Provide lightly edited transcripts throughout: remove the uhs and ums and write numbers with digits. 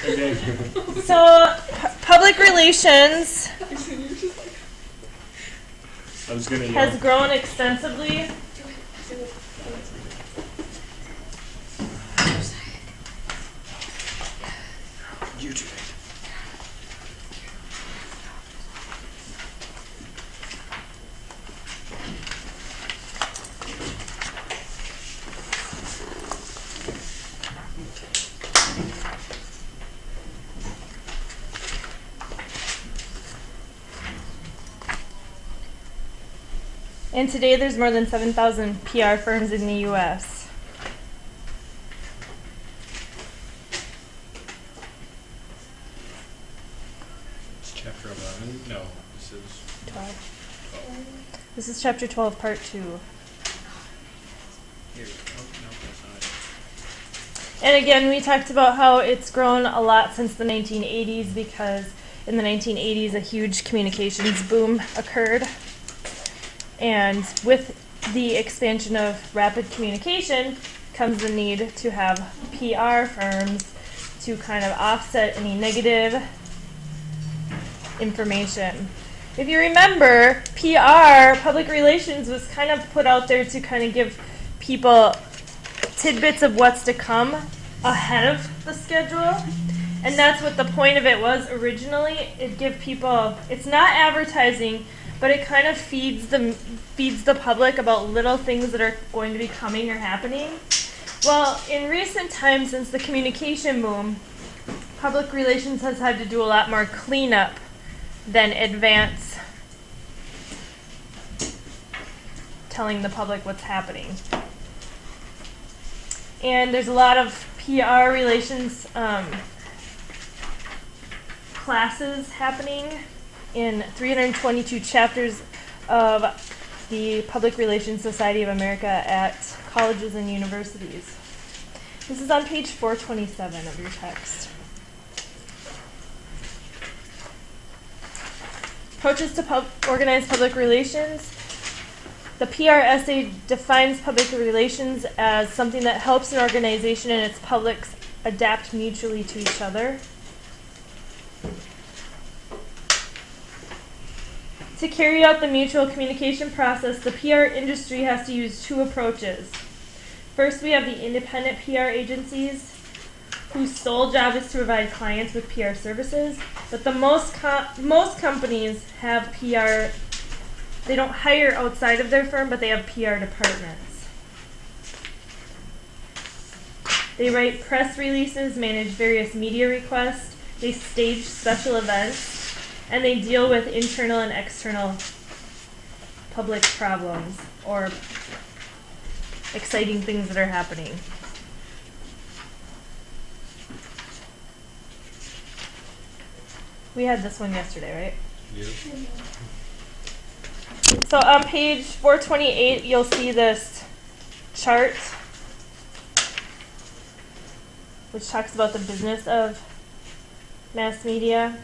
So, public relations has grown extensively. And today there's more than 7,000 PR firms in the U.S. It's chapter 11? No, this is 12. This is chapter 12, part 2. Here. Oh, no, that's not it. And again, we talked about how it's grown a lot since the 1980s because in the 1980s a huge communications boom occurred. And with the expansion of rapid communication comes the need to have PR firms to kind of offset any negative information. If you remember, PR, public relations, was kind of put out there to kind of give people tidbits of what's to come ahead of the schedule. And that's what the point of it was originally. It give people, it's not advertising, but it kind of feeds the public about little things that are going to be coming or happening. Well, in recent times, since the communication boom, public relations has had to do a lot more cleanup than advance telling the public what's happening. And there's a lot of PR relations classes happening in 322 chapters of the Public Relations Society of America at colleges and universities. This is on page 427 of your text. Approaches to organized public relations. The PRSA defines public relations as something that helps an organization and its publics adapt mutually to each other. To carry out the mutual communication process, the PR industry has to use two approaches. First, we have the independent PR agencies, whose sole job is to provide clients with PR services. But most companies have PR. They don't hire outside of their firm, but they have PR departments. They write press releases, manage various media requests, they stage special events, and they deal with internal and external public problems or exciting things that are happening. We had this one yesterday, right? Yep. So on page 428, you'll see this chart, which talks about the business of mass media.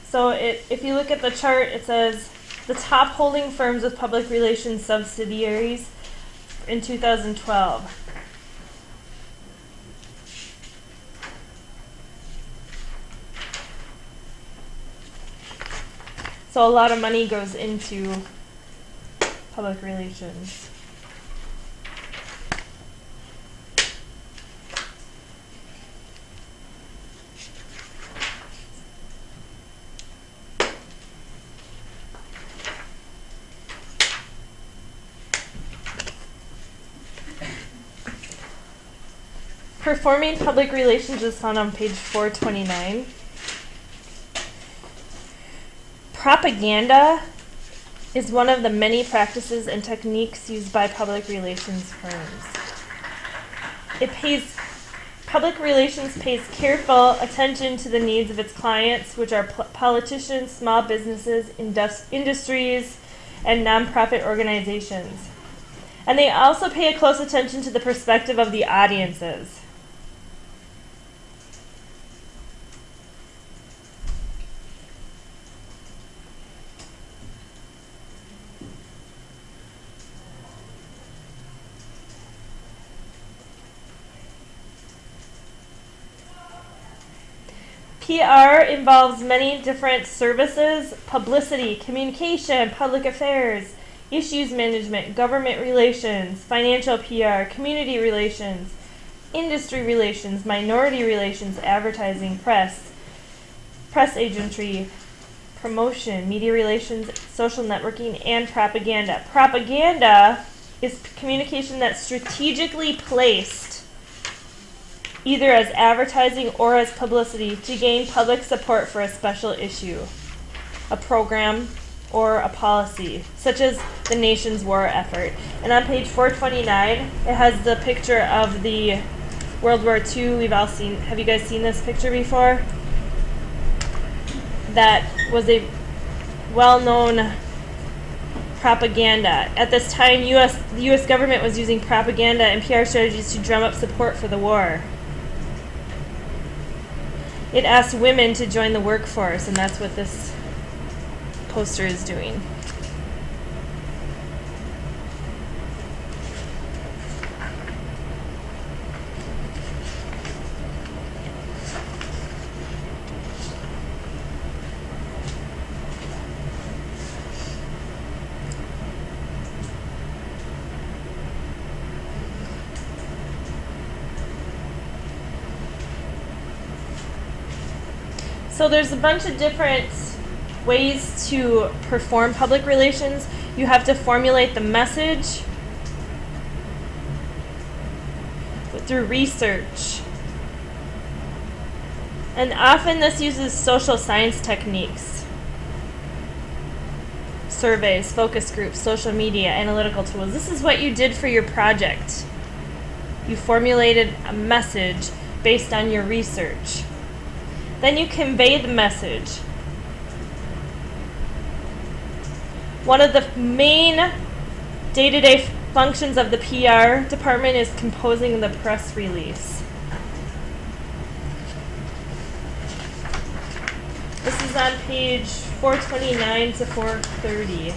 So if you look at the chart, it says the top holding firms with public relations subsidiaries in 2012. So a lot of money goes into public relations. Performing public relations is found on page 429. Propaganda is one of the many practices and techniques used by public relations firms. Public relations pays careful attention to the needs of its clients, which are politicians, small businesses, industries, and nonprofit organizations. And they also pay a close attention to the perspective of the audiences. PR involves many different services: publicity, communication, public affairs, issues management, government relations, financial PR, community relations, industry relations, minority relations, advertising, press agentry, promotion, media relations, social networking, and propaganda. Propaganda is communication that's strategically placed either as advertising or as publicity to gain public support for a special issue, a program, or a policy, such as the nation's war effort. And on page 429, it has the picture of the World War II. We've all seen, have you guys seen this picture before? That was a well-known propaganda. At this time, the U.S. government was using propaganda and PR strategies to drum up support for the war. It asked women to join the workforce, and that's what this poster is doing. So there's a bunch of different ways to perform public relations. You have to formulate the message through research. And often this uses social science techniques, surveys, focus groups, social media, analytical tools. This is what you did for your project. You formulated a message based on your research. Then you convey the message. One of the main day-to-day functions of the PR department is composing the press release. This is on page 429 to 430.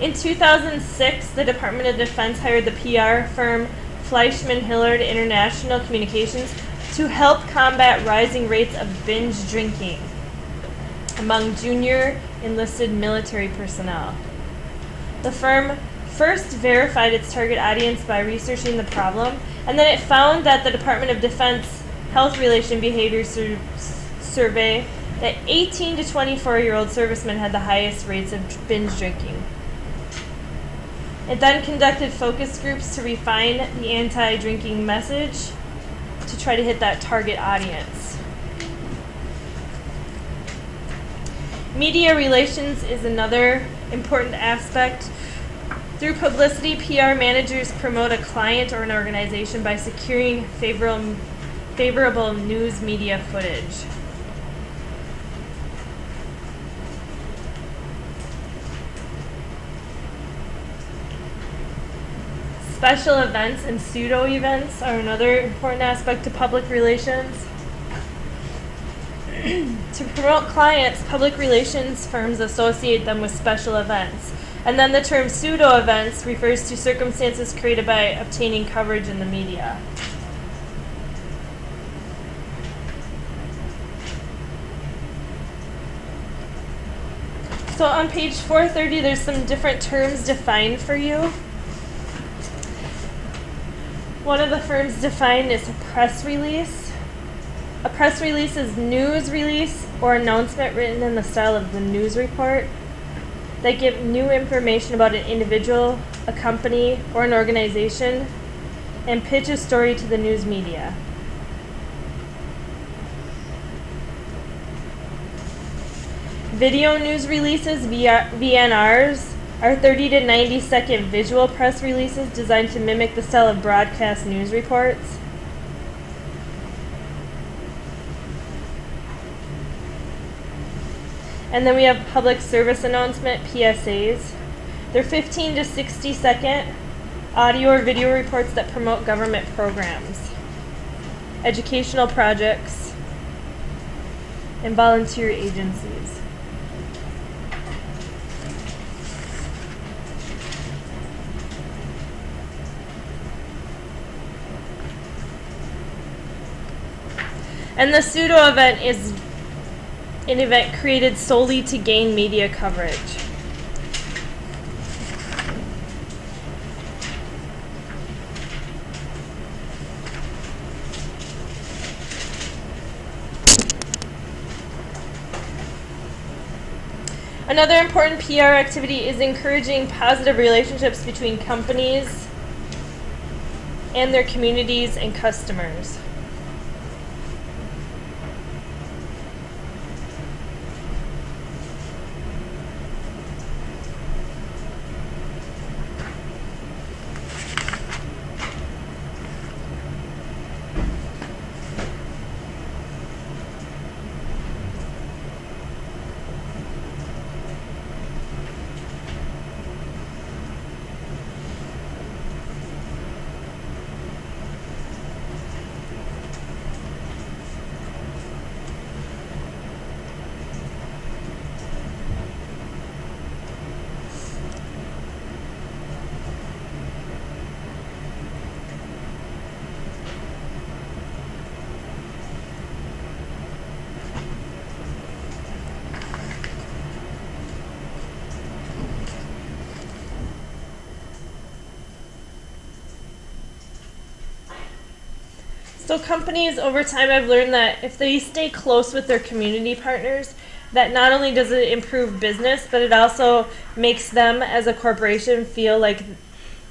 In 2006, the Department of Defense hired the PR firm Fleischman Hillard International Communications to help combat rising rates of binge drinking among junior enlisted military personnel. The firm first verified its target audience by researching the problem, and then it found that the Department of Defense Health Relation Behavior Survey that 18 to 24-year-old servicemen had the highest rates of binge drinking. It then conducted focus groups to refine the anti-drinking message to try to hit that target audience. Media relations is another important aspect. Through publicity, PR managers promote a client or an organization by securing favorable news media footage. Special events and pseudo events are another important aspect to public relations. To promote clients, public relations firms associate them with special events. And then the term pseudo events refers to circumstances created by obtaining coverage in the media. So on page 430, there's some different terms defined for you. One of the terms defined is a press release. A press release is news release or announcement written in the style of the news report that give new information about an individual, a company, or an organization and pitch a story to the news media. Video news releases, VNRs, are 30 to 90 second visual press releases designed to mimic the style of broadcast news reports. And then we have public service announcement, PSAs. They're 15 to 60 second audio or video reports that promote government programs, educational projects, and volunteer agencies. And the pseudo event is an event created solely to gain media coverage. Another important PR activity is encouraging positive relationships between companies and their communities and customers. So companies over time have learned that if they stay close with their community partners, that not only does it improve business, but it also makes them as a corporation feel like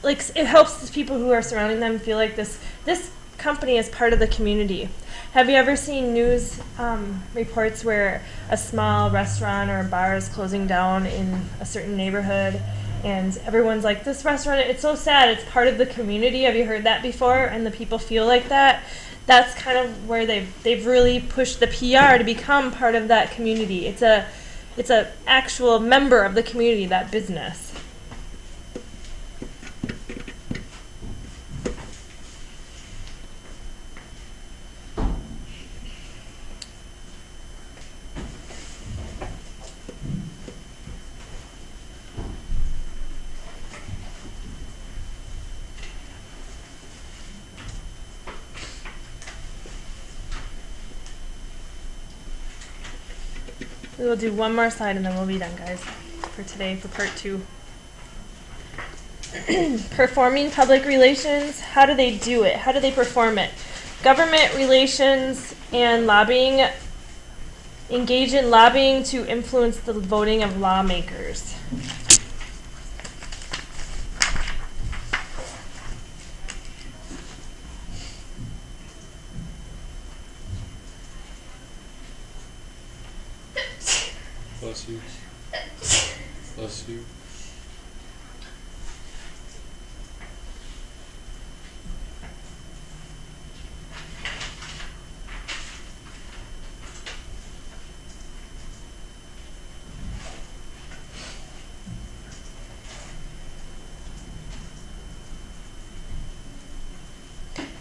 it helps the people who are surrounding them feel like this company is part of the community. Have you ever seen news reports where a small restaurant or a bar is closing down in a certain neighborhood? And everyone's like, this restaurant, it's so sad, it's part of the community. Have you heard that before? And the people feel like that. That's kind of where they've really pushed the PR to become part of that community. It's a actual member of the community, that business. We will do one more slide and then we'll be done, guys, for today, for part 2. Performing public relations. How do they do it? How do they perform it? Government relations and lobbying. Engage in lobbying to influence the voting of lawmakers. Bless you. Bless you.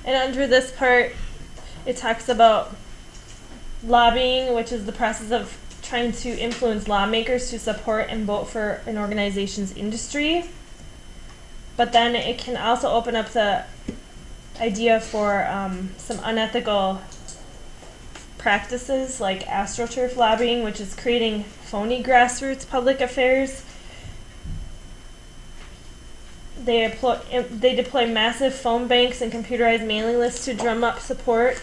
And under this part, it talks about lobbying, which is the process of trying to influence lawmakers to support and vote for an organization's industry. But then it can also open up the idea for some unethical practices like AstroTurf lobbying, which is creating phony grassroots public affairs. They deploy massive phone banks and computerized mailing lists to drum up support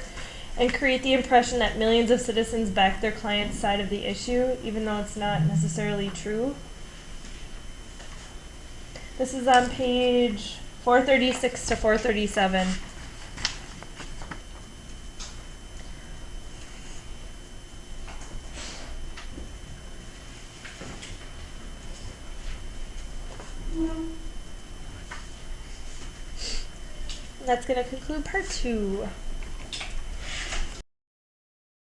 and create the impression that millions of citizens back their client's side of the issue, even though it's not necessarily true. This is on page 436 to 437. That's going to conclude part 2.